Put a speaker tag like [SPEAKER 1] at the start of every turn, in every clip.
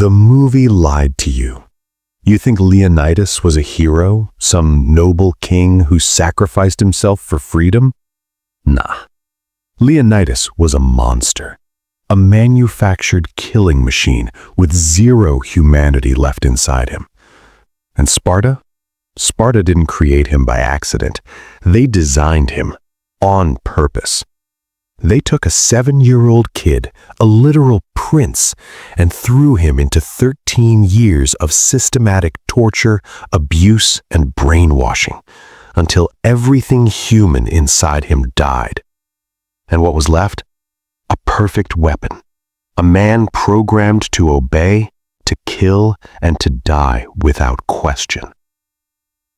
[SPEAKER 1] The movie lied to you. You think Leonidas was a hero, some noble king who sacrificed himself for freedom? Nah. Leonidas was a monster, a manufactured killing machine with zero humanity left inside him. And Sparta? Sparta didn't create him by accident. They designed him on purpose. They took a 7-year-old kid, a literal prince, and threw him into 13 years of systematic torture, abuse, and brainwashing, until everything human inside him died. And what was left? A perfect weapon. A man programmed to obey, to kill, and to die without question.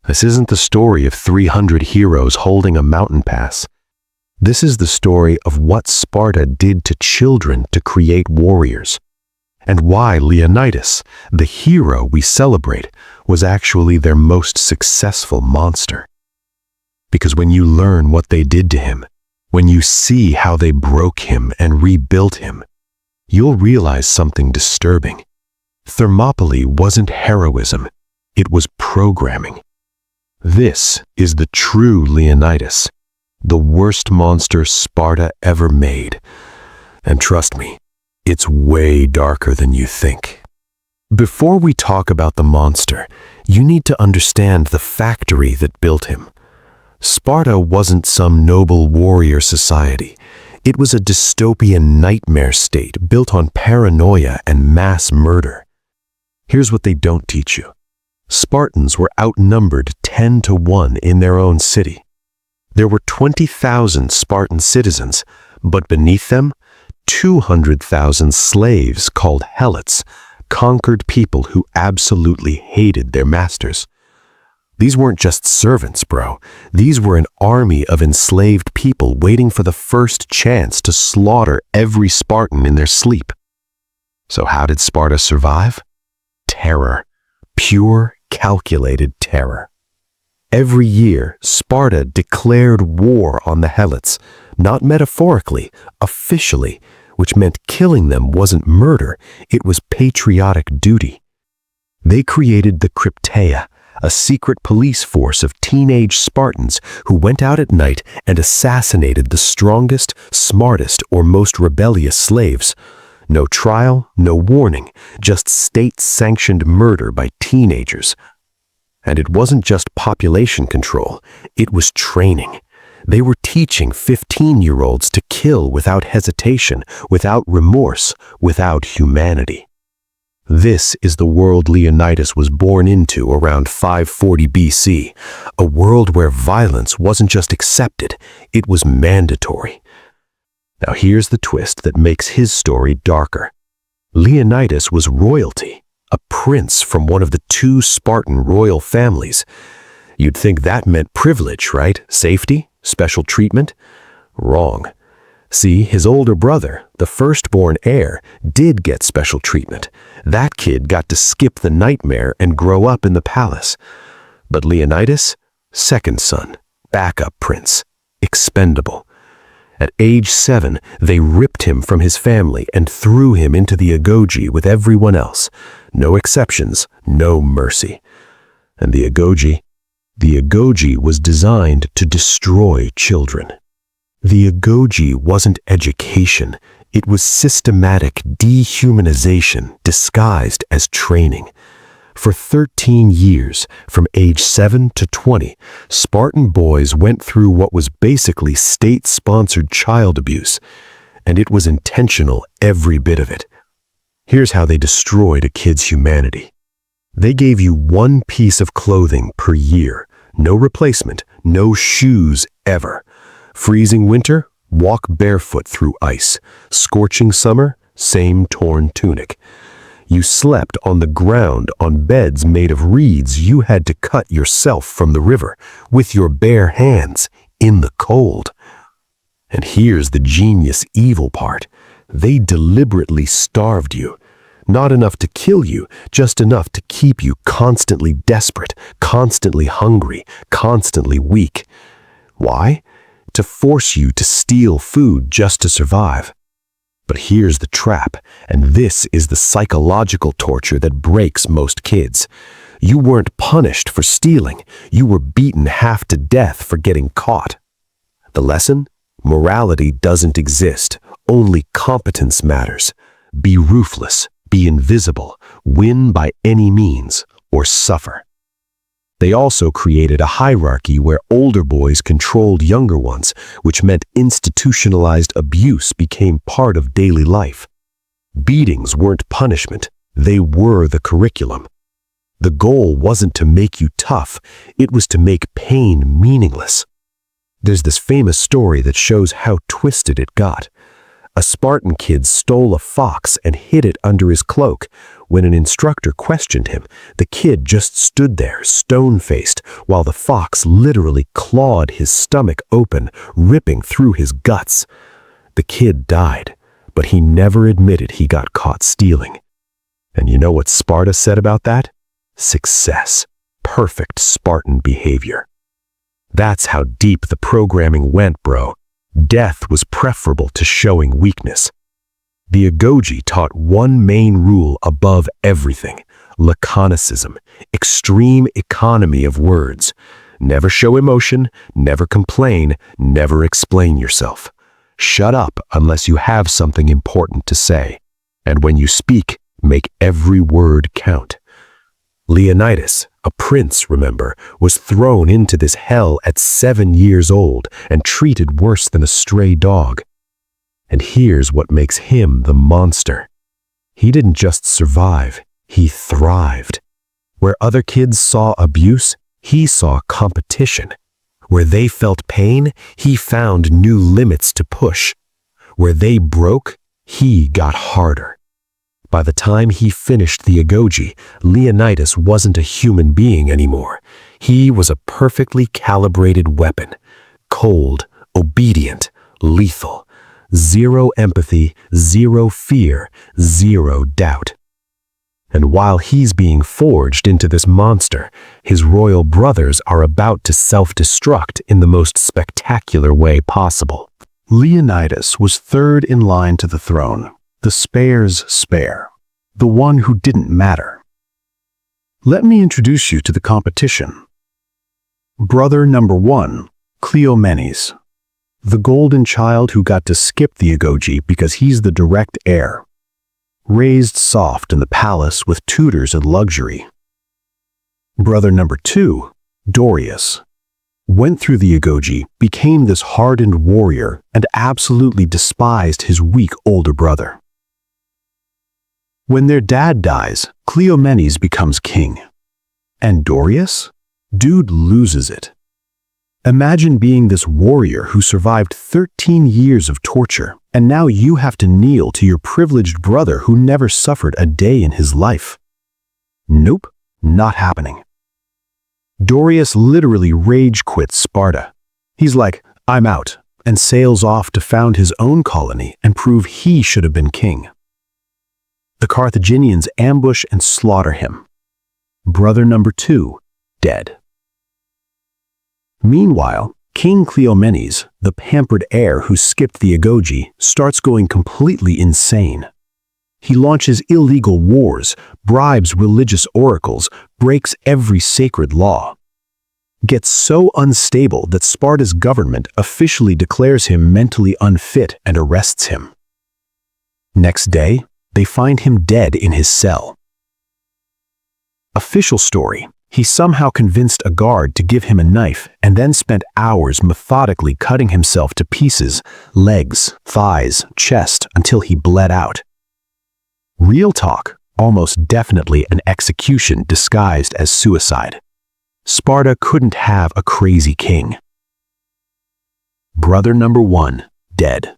[SPEAKER 1] This isn't the story of 300 heroes holding a mountain pass. This is the story of what Sparta did to children to create warriors, and why Leonidas, the hero we celebrate, was actually their most successful monster. Because when you learn what they did to him, when you see how they broke him and rebuilt him, you'll realize something disturbing. Thermopylae wasn't heroism, it was programming. This is the true Leonidas, the worst monster Sparta ever made. And trust me, it's way darker than you think. Before we talk about the monster, you need to understand the factory that built him. Sparta wasn't some noble warrior society. It was a dystopian nightmare state built on paranoia and mass murder. Here's what they don't teach you. Spartans were outnumbered 10-1 in their own city. There were 20,000 Spartan citizens, but beneath them, 200,000 slaves called helots, conquered people who absolutely hated their masters. These weren't just servants, bro. These were an army of enslaved people waiting for the first chance to slaughter every Spartan in their sleep. So how did Sparta survive? Terror. Pure, calculated terror. Every year, Sparta declared war on the helots, not metaphorically, officially, which meant killing them wasn't murder, it was patriotic duty. They created the Crypteia, a secret police force of teenage Spartans who went out at night and assassinated the strongest, smartest, or most rebellious slaves. No trial, no warning, just state-sanctioned murder by teenagers. And it wasn't just population control, it was training. They were teaching 15-year-olds to kill without hesitation, without remorse, without humanity. This is the world Leonidas was born into around 540 BC, a world where violence wasn't just accepted, it was mandatory. Now here's the twist that makes his story darker. Leonidas was royalty. A prince from one of the 2 Spartan royal families. You'd think that meant privilege, right? Safety? Special treatment? Wrong. See, his older brother, the firstborn heir, did get special treatment. That kid got to skip the nightmare and grow up in the palace. But Leonidas? Second son, backup prince, expendable. At age 7, they ripped him from his family and threw him into the Agoge with everyone else. No exceptions, no mercy. And the Agoge was designed to destroy children. The Agoge wasn't education, it was systematic dehumanization disguised as training. For 13 years, from age 7 to 20, Spartan boys went through what was basically state-sponsored child abuse, and it was intentional, every bit of it. Here's how they destroyed a kid's humanity. They gave you 1 piece of clothing per year, no replacement, no shoes ever. Freezing winter, walk barefoot through ice. Scorching summer, same torn tunic. You slept on the ground on beds made of reeds you had to cut yourself from the river, with your bare hands, in the cold. And here's the genius evil part. They deliberately starved you. Not enough to kill you, just enough to keep you constantly desperate, constantly hungry, constantly weak. Why? To force you to steal food just to survive. But here's the trap, and this is the psychological torture that breaks most kids. You weren't punished for stealing. You were beaten half to death for getting caught. The lesson? Morality doesn't exist. Only competence matters. Be ruthless, be invisible, win by any means, or suffer. They also created a hierarchy where older boys controlled younger ones, which meant institutionalized abuse became part of daily life. Beatings weren't punishment, they were the curriculum. The goal wasn't to make you tough, it was to make pain meaningless. There's this famous story that shows how twisted it got. A Spartan kid stole a fox and hid it under his cloak. When an instructor questioned him, the kid just stood there, stone-faced, while the fox literally clawed his stomach open, ripping through his guts. The kid died, but he never admitted he got caught stealing. And you know what Sparta said about that? Success. Perfect Spartan behavior. That's how deep the programming went, bro. Death was preferable to showing weakness. The Agoge taught one main rule above everything: laconicism, extreme economy of words. Never show emotion, never complain, never explain yourself. Shut up unless you have something important to say. And when you speak, make every word count. Leonidas, a prince, remember, was thrown into this hell at 7 years old and treated worse than a stray dog. And here's what makes him the monster. He didn't just survive, he thrived. Where other kids saw abuse, he saw competition. Where they felt pain, he found new limits to push. Where they broke, he got harder. By the time he finished the Agoge, Leonidas wasn't a human being anymore. He was a perfectly calibrated weapon. Cold, obedient, lethal. Zero empathy, zero fear, zero doubt. And while he's being forged into this monster, his royal brothers are about to self-destruct in the most spectacular way possible. Leonidas was third in line to the throne. The spare's spare, the one who didn't matter. Let me introduce you to the competition. Brother number 1, Cleomenes, the golden child who got to skip the Agoge because he's the direct heir. Raised soft in the palace with tutors and luxury. Brother number 2, Dorius, went through the Agoge, became this hardened warrior, and absolutely despised his weak older brother. When their dad dies, Cleomenes becomes king. And Dorius? Dude loses it. Imagine being this warrior who survived 13 years of torture, and now you have to kneel to your privileged brother who never suffered a day in his life. Nope, not happening. Dorius literally rage quits Sparta. He's like, I'm out, and sails off to found his own colony and prove he should have been king. The Carthaginians ambush and slaughter him. Brother number 2, dead. Meanwhile, King Cleomenes, the pampered heir who skipped the Agoge, starts going completely insane. He launches illegal wars, bribes religious oracles, breaks every sacred law. Gets so unstable that Sparta's government officially declares him mentally unfit and arrests him. Next day, they find him dead in his cell. Official story: he somehow convinced a guard to give him a knife and then spent hours methodically cutting himself to pieces, legs, thighs, chest, until he bled out. Real talk, almost definitely an execution disguised as suicide. Sparta couldn't have a crazy king. Brother number 1, dead.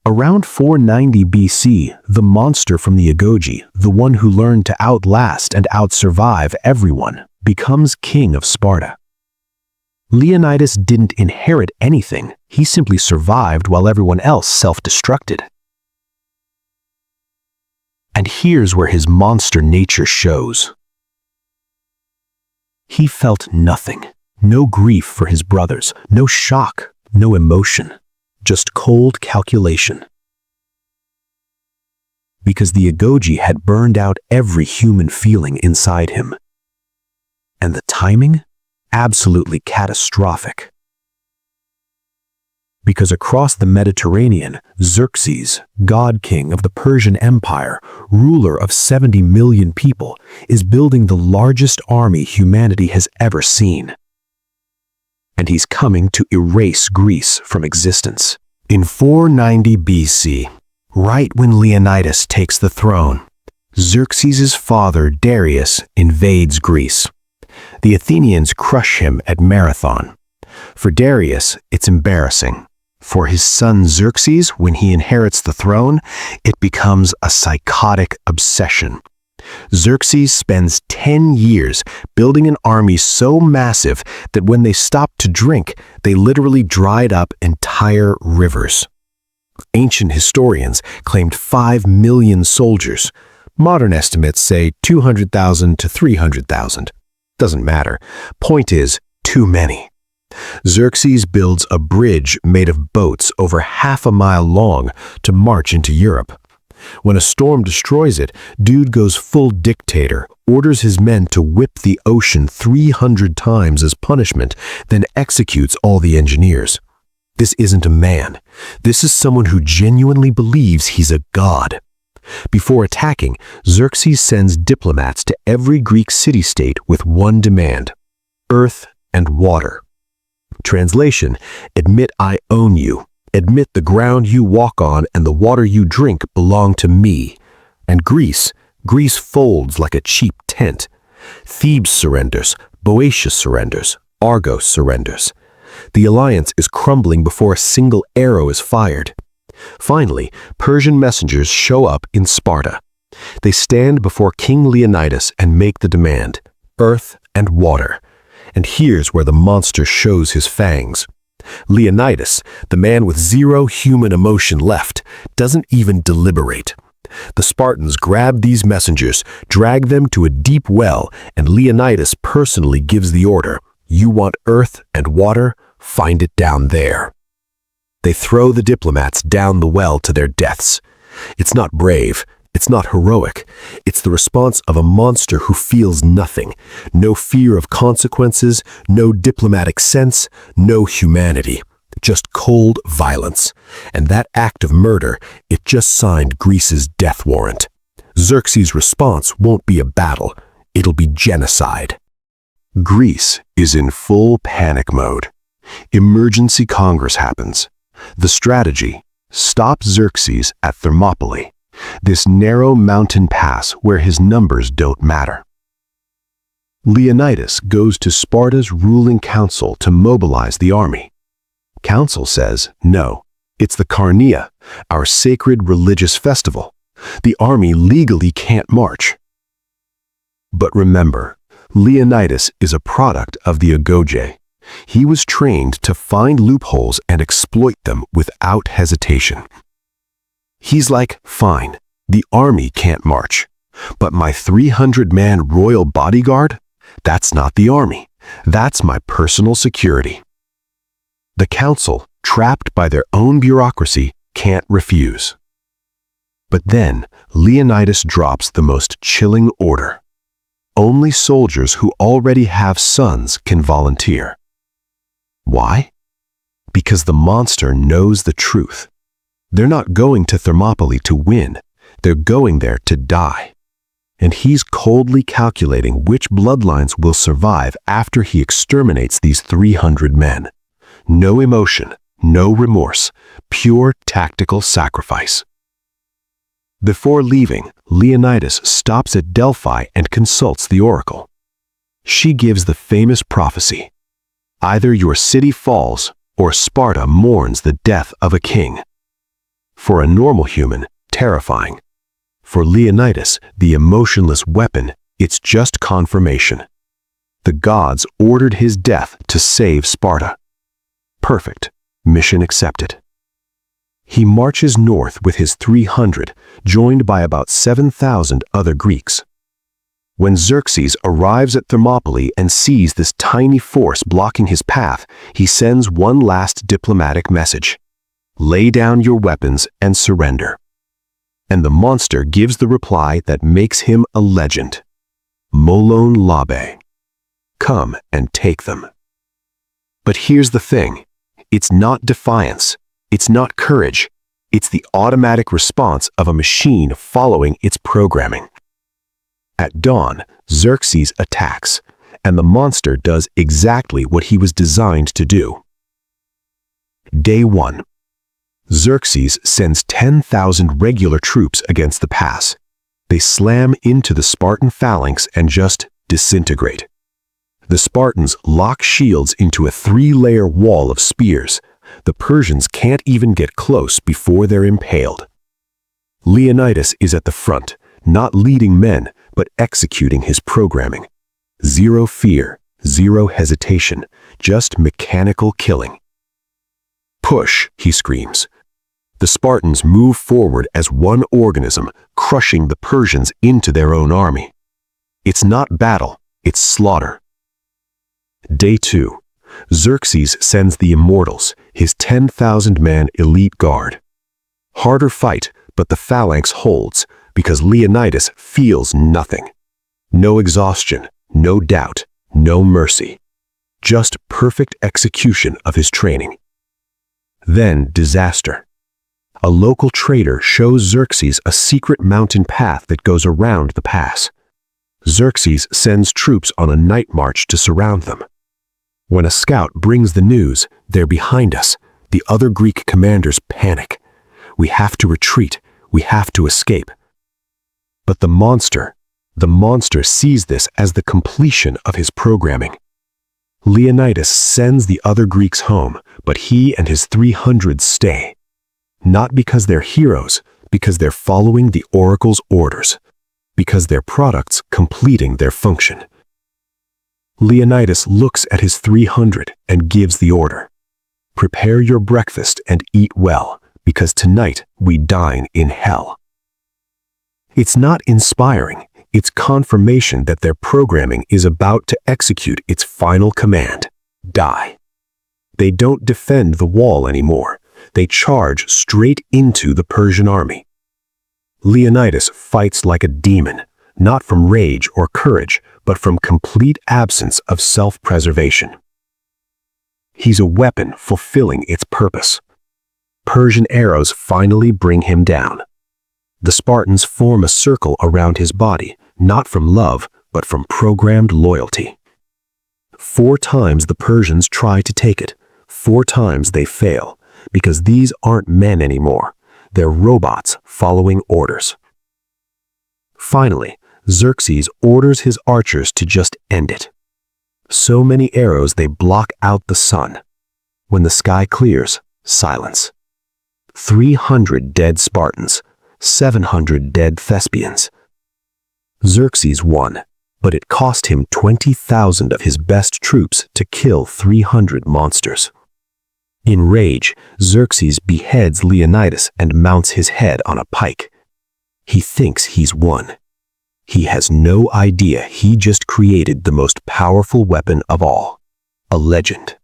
[SPEAKER 1] Around 490 BC, the monster from the Agoge, the one who learned to outlast and outsurvive everyone, becomes king of Sparta. Leonidas didn't inherit anything, he simply survived while everyone else self-destructed. And here's where his monster nature shows. He felt nothing, no grief for his brothers, no shock, no emotion.
[SPEAKER 2] just cold calculation. Because the Agoge had burned out every human feeling inside him. And the timing? Absolutely catastrophic. Because across the Mediterranean, Xerxes, god-king of the Persian Empire, ruler of 70 million people, is building the largest army humanity has ever seen. And he's coming to erase Greece from existence.
[SPEAKER 1] In 490 BC, right when Leonidas takes the throne, Xerxes' father Darius invades Greece. The Athenians crush him at Marathon. For Darius, it's embarrassing. For his son Xerxes, when he inherits the throne, it becomes a psychotic obsession. Xerxes spends 10 years building an army so massive that when they stopped to drink, they literally dried up entire rivers. Ancient historians claimed 5 million soldiers. Modern estimates say 200,000 to 300,000. Doesn't matter. Point is, too many. Xerxes builds a bridge made of boats over half a mile long to march into Europe. When a storm destroys it, dude goes full dictator, orders his men to whip the ocean 300 times as punishment, then executes all the engineers. This isn't a man. This is someone who genuinely believes he's a god. Before attacking, Xerxes sends diplomats to every Greek city-state with one demand: earth and water. Translation: admit I own you. Admit the ground you walk on and the water you drink belong to me. And Greece folds like a cheap tent. Thebes surrenders, Boeotia surrenders, Argos surrenders. The alliance is crumbling before a single arrow is fired. Finally, Persian messengers show up in Sparta. They stand before King Leonidas and make the demand: earth and water. And here's where the monster shows his fangs. Leonidas, the man with zero human emotion left, doesn't even deliberate. The Spartans grab these messengers, drag them to a deep well, and Leonidas personally gives the order: you want earth and water? Find it down there. They throw the diplomats down the well to their deaths. It's not brave. It's not heroic. It's the response of a monster who feels nothing. No fear of consequences, no diplomatic sense, no humanity. Just cold violence. And that act of murder, it just signed Greece's death warrant. Xerxes' response won't be a battle. It'll be genocide. Greece is in full panic mode. Emergency Congress happens. The strategy: stop Xerxes at Thermopylae, this narrow mountain pass where his numbers don't matter. Leonidas goes to Sparta's ruling council to mobilize the army. Council says, no, it's the Carnea, our sacred religious festival. The army legally can't march. But remember, Leonidas is a product of the Agoge. He was trained to find loopholes and exploit them without hesitation. He's like, fine, the army can't march, but my 300-man royal bodyguard? That's not the army. That's my personal security. The council, trapped by their own bureaucracy, can't refuse. But then, Leonidas drops the most chilling order. Only soldiers who already have sons can volunteer. Why? Because the monster knows the truth. They're not going to Thermopylae to win. They're going there to die. And he's coldly calculating which bloodlines will survive after he exterminates these 300 men. No emotion, no remorse, pure tactical sacrifice. Before leaving, Leonidas stops at Delphi and consults the oracle. She gives the famous prophecy: either your city falls or Sparta mourns the death of a king. For a normal human, terrifying. For Leonidas, the emotionless weapon, it's just confirmation. The gods ordered his death to save Sparta. Perfect. Mission accepted. He marches north with his 300, joined by about 7,000 other Greeks. When Xerxes arrives at Thermopylae and sees this tiny force blocking his path, he sends one last diplomatic message:
[SPEAKER 2] Lay down your weapons and surrender. And the monster gives the reply that makes him a legend. Molon labe. Come and take them. But here's the thing. It's not defiance. It's not courage. It's the automatic response of a machine following its programming. At dawn, Xerxes attacks, and the monster does exactly what he was designed to do. Day 1. Xerxes sends 10,000 regular troops against the pass. They slam into the Spartan phalanx and just disintegrate. The Spartans lock shields into a 3-layer wall of spears. The Persians can't even get close before they're impaled. Leonidas is at the front, not leading men, but executing his programming. Zero fear, zero hesitation, just mechanical killing. Push, he screams. The Spartans move forward as one organism, crushing the Persians into their own army. It's not battle, it's slaughter. Day 2. Xerxes sends the Immortals, his 10,000-man elite guard. Harder fight, but the phalanx holds, because Leonidas feels nothing. No exhaustion, no doubt, no mercy. Just perfect execution of his training. Then disaster. A local trader shows Xerxes a secret mountain path that goes around the pass. Xerxes sends troops on a night march to surround them. When a scout brings the news, they're behind us. The other Greek commanders panic. We have to retreat. We have to escape. But the monster sees this as the completion of his programming. Leonidas sends the other Greeks home, but he and his 300 stay. Not because they're heroes, because they're following the oracle's orders, because they're products completing their function. Leonidas looks at his 300 and gives the order. Prepare your breakfast and eat well, because tonight we dine in hell. It's not inspiring, it's confirmation that their programming is about to execute its final command: die. They don't defend the wall anymore. They charge straight into the Persian army. Leonidas fights like a demon, not from rage or courage, but from complete absence of self-preservation. He's a weapon fulfilling its purpose. Persian arrows finally bring him down. The Spartans form a circle around his body, not from love, but from programmed loyalty. 4 times the Persians try to take it. 4 times they fail, because these aren't men anymore. They're robots following orders. Finally, Xerxes orders his archers to just end it. So many arrows they block out the sun. When the sky clears, silence. 300 dead Spartans, 700 dead Thespians. Xerxes won, but it cost him 20,000 of his best troops to kill 300 monsters. In rage, Xerxes beheads Leonidas and mounts his head on a pike. He thinks he's won. He has no idea he just created the most powerful weapon of all, a legend.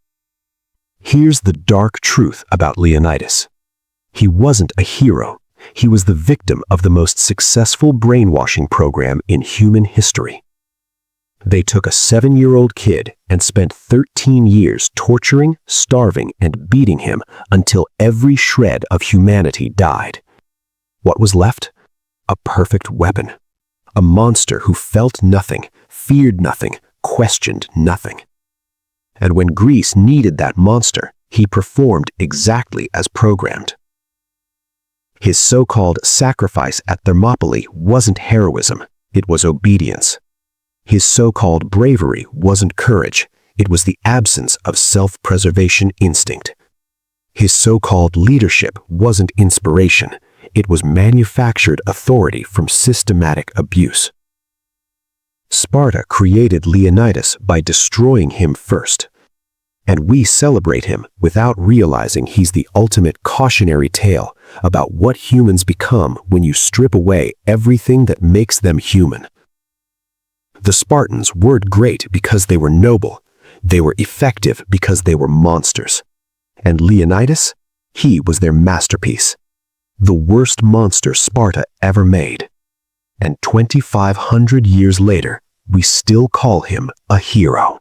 [SPEAKER 2] Here's the dark truth about Leonidas. He wasn't a hero. He was the victim of the most successful brainwashing program in human history. They took a 7-year-old kid and spent 13 years torturing, starving, and beating him until every shred of humanity died. What was left? A perfect weapon. A monster who felt nothing, feared nothing, questioned nothing. And when Greece needed that monster, he performed exactly as programmed. His so-called sacrifice at Thermopylae wasn't heroism, it was obedience. His so-called bravery wasn't courage, it was the absence of self-preservation instinct. His so-called leadership wasn't inspiration, it was manufactured authority from systematic abuse. Sparta created Leonidas by destroying him first. And we celebrate him without realizing he's the ultimate cautionary tale about what humans become when you strip away everything that makes them human. The Spartans weren't great because they were noble. They were effective because they were monsters. And Leonidas? He was their masterpiece, the worst monster Sparta ever made. And 2,500 years later, we still call him a hero.